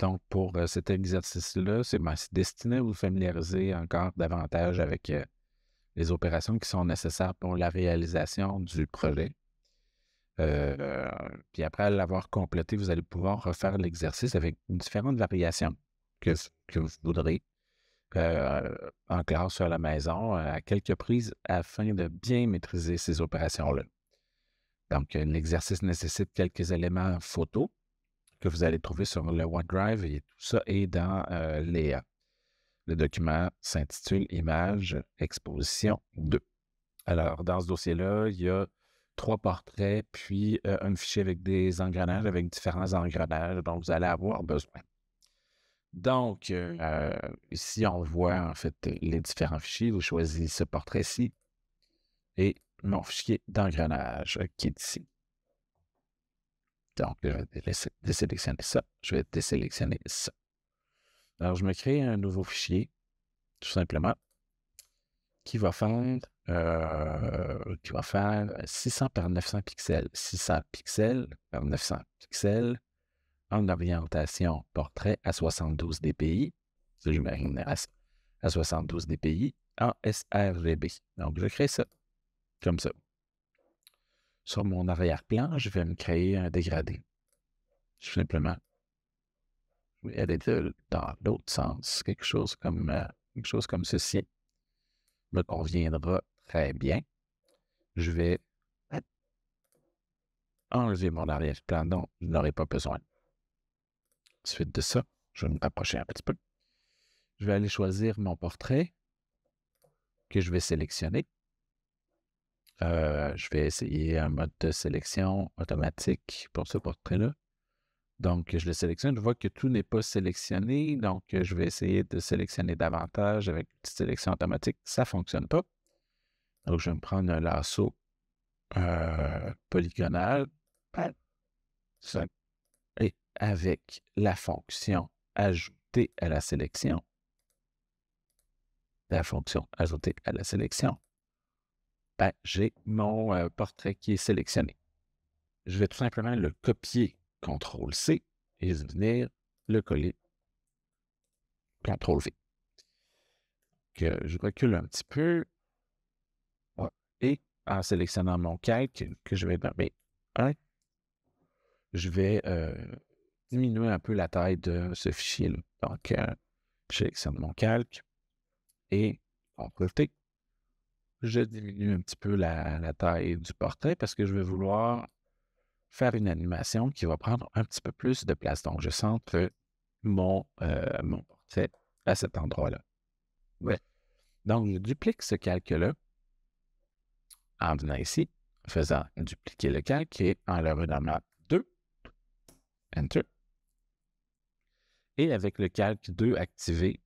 Donc, pour cet exercice-là, c'est destiné à vous familiariser encore davantage avec les opérations qui sont nécessaires pour la réalisation du projet. Euh, Puis après l'avoir complété, vous allez pouvoir refaire l'exercice avec différentes variations que vous voudrez en classe ou à la maison à quelques prises afin de bien maîtriser ces opérations-là. Donc, l'exercice nécessite quelques éléments photos que vous allez trouver sur le OneDrive et tout ça est dans Léa. Le document s'intitule Images Exposition 2. Alors, dans ce dossier-là, il y a 3 portraits, puis un fichier avec des engrenages, avec différents engrenages dont vous allez avoir besoin. Donc, ici, on voit en fait les différents fichiers. Vous choisissez ce portrait-ci et mon fichier d'engrenage qui est ici. Donc, je vais désélectionner ça. Je vais désélectionner ça. Alors, je me crée un nouveau fichier, tout simplement, qui va faire 600 par 900 pixels. 600 pixels par 900 pixels en orientation portrait à 72 dpi. Je m'aligne à 72 dpi en sRGB. Donc, je crée ça comme ça. Sur mon arrière-plan, je vais me créer un dégradé. Tout simplement. Je vais aller dans l'autre sens. Quelque chose comme ceci me conviendra très bien. Je vais enlever mon arrière-plan dont je n'aurai pas besoin. Suite de ça, je vais me rapprocher un petit peu. Je vais aller choisir mon portrait que je vais sélectionner. Je vais essayer un mode de sélection automatique pour ce portrait-là. Donc, je le sélectionne. Je vois que tout n'est pas sélectionné. Donc, je vais essayer de sélectionner davantage avec une petite sélection automatique. Ça ne fonctionne pas. Donc, je vais me prendre un lasso polygonal. Et avec la fonction ajouter à la sélection, j'ai mon portrait qui est sélectionné. Je vais tout simplement le copier, CTRL-C, et venir le coller, CTRL-V. Je recule un petit peu, et en sélectionnant mon calque, que je vais nommer 1, je vais diminuer un peu la taille de ce fichier-là. Donc, je sélectionne mon calque, et CTRL-T. Je diminue un petit peu la taille du portrait parce que je vais vouloir faire une animation qui va prendre un petit peu plus de place. Donc, je centre mon portrait à cet endroit-là. Ouais. Donc, je duplique ce calque-là en venant ici, en faisant dupliquer le calque et en le renommant 2, Enter. Et avec le calque 2 activé,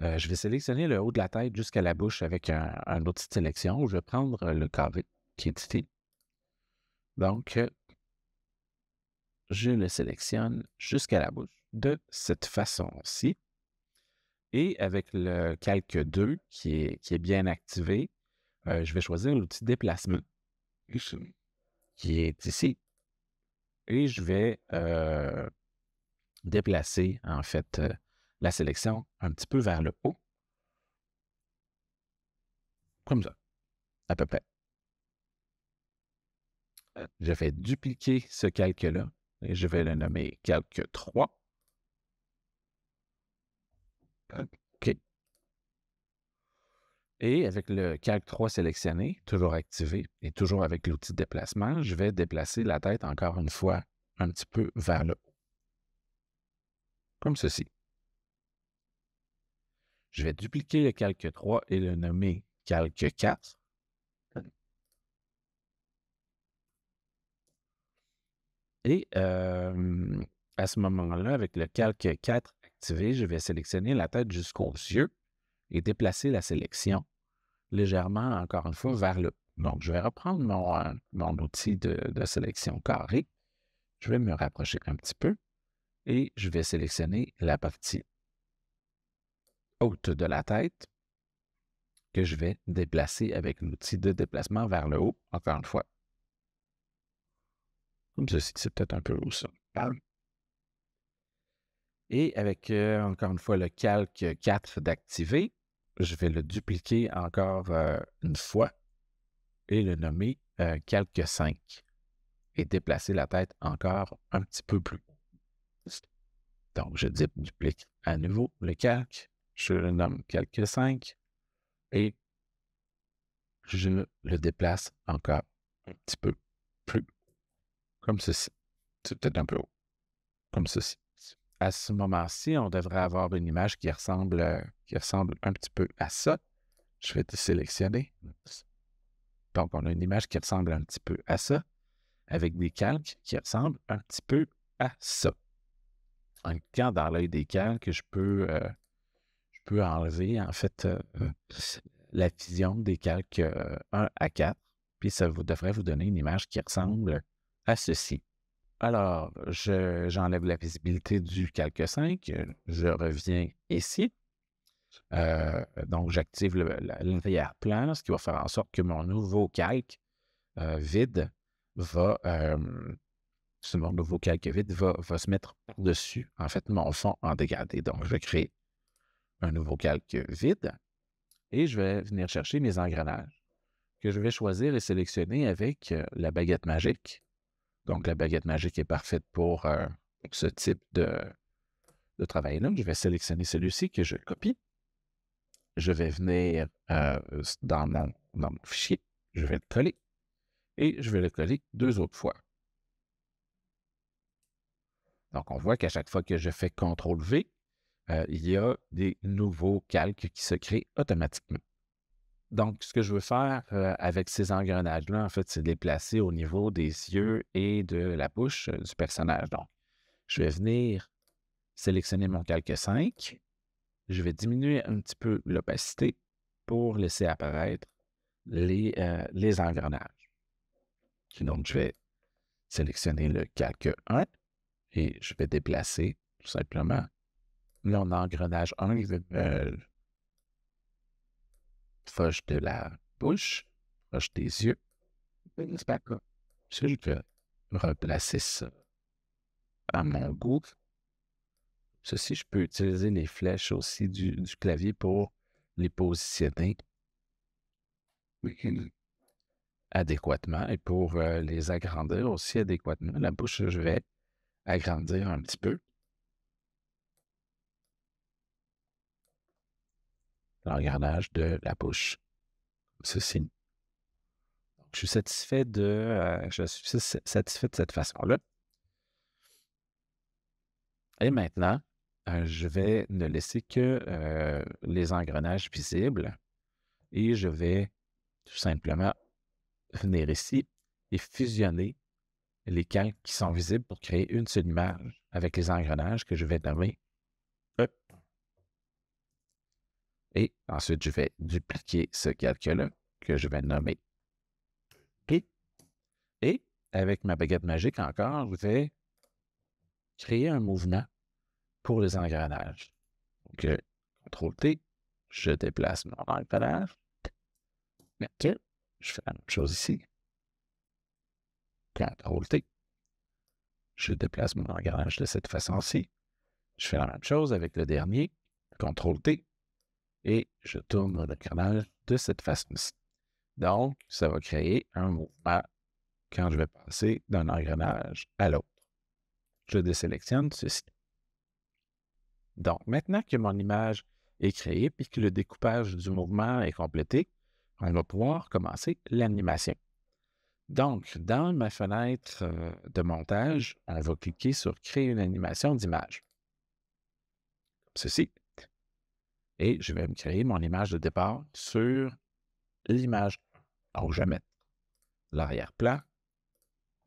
je vais sélectionner le haut de la tête jusqu'à la bouche avec un outil de sélection. Je vais prendre le carré qui est ici. Donc, je le sélectionne jusqu'à la bouche de cette façon-ci. Et avec le calque 2 qui est bien activé, je vais choisir l'outil déplacement qui est ici. Et je vais déplacer, en fait, la sélection un petit peu vers le haut. Comme ça, à peu près. Je vais dupliquer ce calque-là et je vais le nommer calque 3. OK. Et avec le calque 3 sélectionné, toujours activé et toujours avec l'outil de déplacement, je vais déplacer la tête encore une fois un petit peu vers le haut. Comme ceci. Je vais dupliquer le calque 3 et le nommer calque 4. Et à ce moment-là, avec le calque 4 activé, je vais sélectionner la tête jusqu'aux yeux et déplacer la sélection légèrement, encore une fois, vers le haut. Donc, je vais reprendre mon outil de sélection carré. Je vais me rapprocher un petit peu et je vais sélectionner la partie haute de la tête que je vais déplacer avec l'outil de déplacement vers le haut, encore une fois. Comme ceci, c'est peut-être un peu haut ça. Et avec, encore une fois, le calque 4 d'activer, je vais le dupliquer encore une fois et le nommer calque 5 et déplacer la tête encore un petit peu plus haut. Donc, je duplique à nouveau le calque, je le nomme calque 5 et je le déplace encore un petit peu plus haut, comme ceci. C'est peut-être un peu haut, comme ceci. À ce moment-ci, on devrait avoir une image qui ressemble un petit peu à ça. Je vais désélectionner. Donc, on a une image qui ressemble un petit peu à ça, avec des calques qui ressemblent un petit peu à ça. En cliquant dans l'œil des calques, je peux enlever, en fait, la vision des calques 1 à 4, puis ça devrait vous donner une image qui ressemble à ceci. Alors, j'enlève la visibilité du calque 5, je reviens ici. Donc, j'active l'arrière-plan, ce qui va faire en sorte que mon nouveau calque vide mon nouveau calque vide va se mettre par-dessus, en fait, mon fond en dégradé. Donc, je vais créer un nouveau calque vide et je vais venir chercher mes engrenages que je vais choisir et sélectionner avec la baguette magique. Donc, la baguette magique est parfaite pour ce type de travail-là. Je vais sélectionner celui-ci que je copie. Je vais venir dans mon fichier, je vais le coller et je vais le coller 2 autres fois. Donc, on voit qu'à chaque fois que je fais CTRL-V, il y a des nouveaux calques qui se créent automatiquement. Donc, ce que je veux faire avec ces engrenages-là, en fait, c'est de les placer au niveau des yeux et de la bouche du personnage. Donc, je vais venir sélectionner mon calque 5. Je vais diminuer un petit peu l'opacité pour laisser apparaître les engrenages. Donc, je vais sélectionner le calque 1 et je vais déplacer tout simplement mon engrenage 1, proche de la bouche, proche des yeux. C'est pas comme ça. Je vais replacer ça à mon goût. Ceci, je peux utiliser les flèches aussi du clavier pour les positionner adéquatement et pour les agrandir aussi adéquatement. La bouche, je vais agrandir un petit peu. L'engrenage de la bouche. Ceci. Donc, je suis satisfait de cette façon-là. Et maintenant, je vais ne laisser que les engrenages visibles et je vais tout simplement venir ici et fusionner les calques qui sont visibles pour créer une seule image avec les engrenages que je vais nommer E. Et ensuite, je vais dupliquer ce calque-là que je vais nommer P. Et avec ma baguette magique encore, je vais créer un mouvement pour les engrenages. Donc, CTRL-T, je déplace mon engrenage. Enter, je fais la même chose ici. CTRL-T, je déplace mon engrenage de cette façon-ci. Je fais la même chose avec le dernier. CTRL-T, et je tourne l'engrenage de cette façon-ci. Donc, ça va créer un mouvement quand je vais passer d'un engrenage à l'autre. Je désélectionne ceci. Donc, maintenant que mon image est créée et que le découpage du mouvement est complété, on va pouvoir commencer l'animation. Donc, dans ma fenêtre de montage, on va cliquer sur « Créer une animation d'image ». Ceci. Et je vais me créer mon image de départ sur l'image. Donc, je vais mettre l'arrière-plan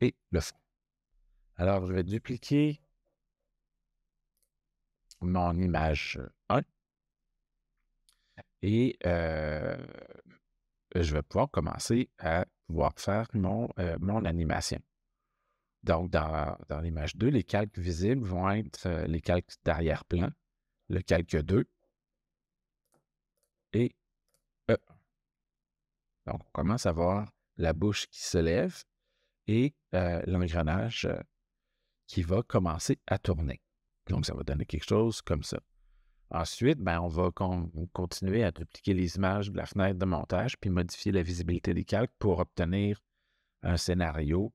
et le fond. Alors, je vais dupliquer mon image 1 et je vais pouvoir commencer à pouvoir faire mon animation. Donc, dans l'image 2, les calques visibles vont être les calques d'arrière-plan, le calque 2 et E. Donc, on commence à voir la bouche qui se lève et l'engrenage qui va commencer à tourner. Donc, ça va donner quelque chose comme ça. Ensuite, on va continuer à dupliquer les images de la fenêtre de montage puis modifier la visibilité des calques pour obtenir un scénario,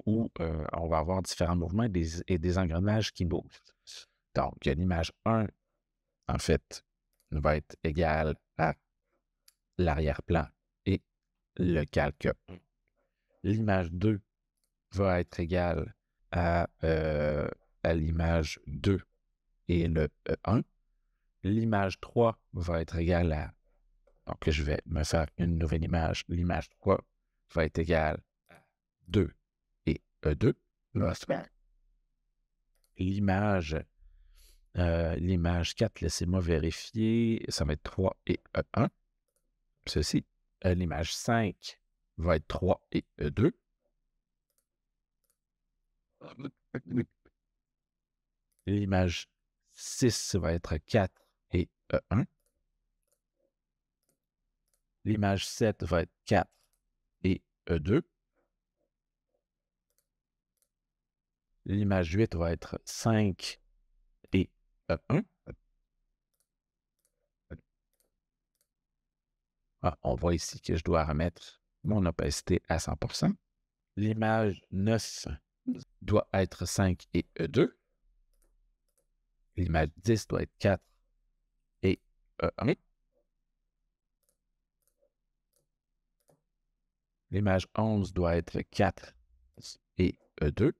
où on va avoir différents mouvements et des engrenages qui bougent. Donc, l'image 1, en fait, va être égale à l'arrière-plan et le calque 1. L'image 2 va être égale à l'image 2 et le 1. L'image 3 va être égale à... Donc, je vais me faire une nouvelle image. L'image 3 va être égale à 2 et E2. L'image 4, laissez-moi vérifier, ça va être 3 et E1. Ceci. L'image 5 va être 3 et E2. L'image 6 va être 4 et E1. L'image 7 va être 4 et E2. L'image 8 va être 5 et E1. On voit ici que je dois remettre mon opacité à 100%. L'image 9 doit être 5 et E2. L'image 10 doit être 4 et E1. L'image 11 doit être 4 et E2.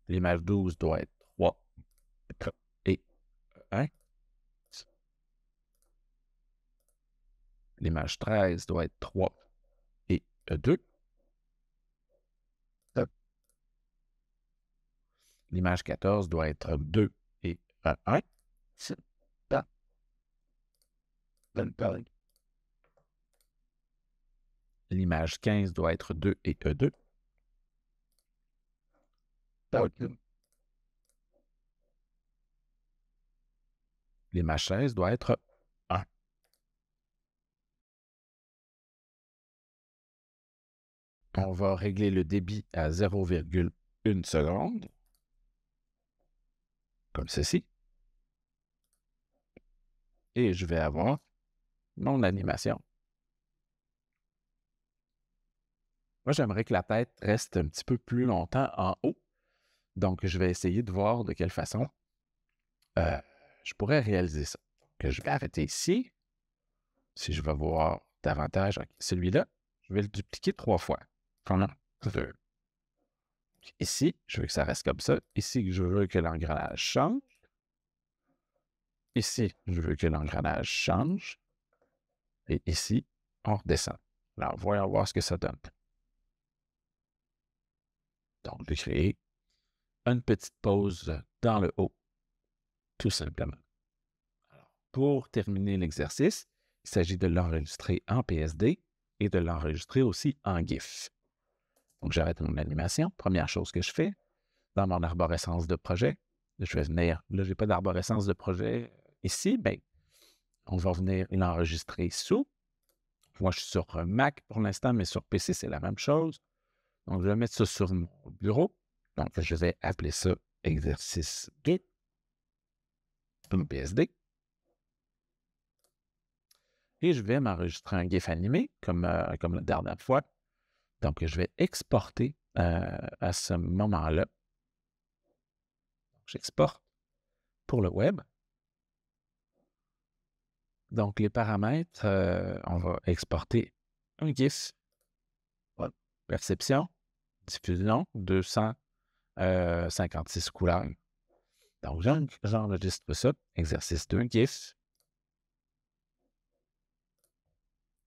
L'image 12 doit être 3 et E1. L'image 13 doit être 3 et E2. L'image 14 doit être 2 et E1. L'image 15 doit être 2 et E2. L'image 16 doit être 1. On va régler le débit à 0,1 seconde, comme ceci. Et je vais avoir mon animation. Moi, j'aimerais que la tête reste un petit peu plus longtemps en haut. Donc, je vais essayer de voir de quelle façon je pourrais réaliser ça. Donc, je vais arrêter ici. Si je vais voir davantage, celui-là, je vais le dupliquer 3 fois. 1, 2. Ici, je veux que ça reste comme ça. Ici, je veux que l'engrenage change. Ici, je veux que l'engrenage change. Et ici, on redescend. Alors, voyons voir ce que ça donne. Donc, je vais créer une petite pause dans le haut, tout simplement. Alors, pour terminer l'exercice, il s'agit de l'enregistrer en PSD et de l'enregistrer aussi en GIF. Donc, j'arrête mon animation. Première chose que je fais, dans mon arborescence de projet, je vais venir, là, je n'ai pas d'arborescence de projet ici, bien, on va venir l'enregistrer sous. Moi, je suis sur Mac pour l'instant, mais sur PC, c'est la même chose. Donc, je vais mettre ça sur mon bureau. Donc, je vais appeler ça exercice GIF, PSD. Et je vais m'enregistrer un GIF animé, comme la dernière fois. Donc, je vais exporter à ce moment-là. J'exporte pour le web. Donc, les paramètres, on va exporter un GIF. Perception, diffusion, 256 couleurs. Donc, j'enregistre ça. Exercice 2, GIF.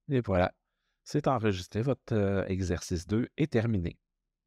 Et voilà, c'est enregistré. Votre exercice 2 est terminé.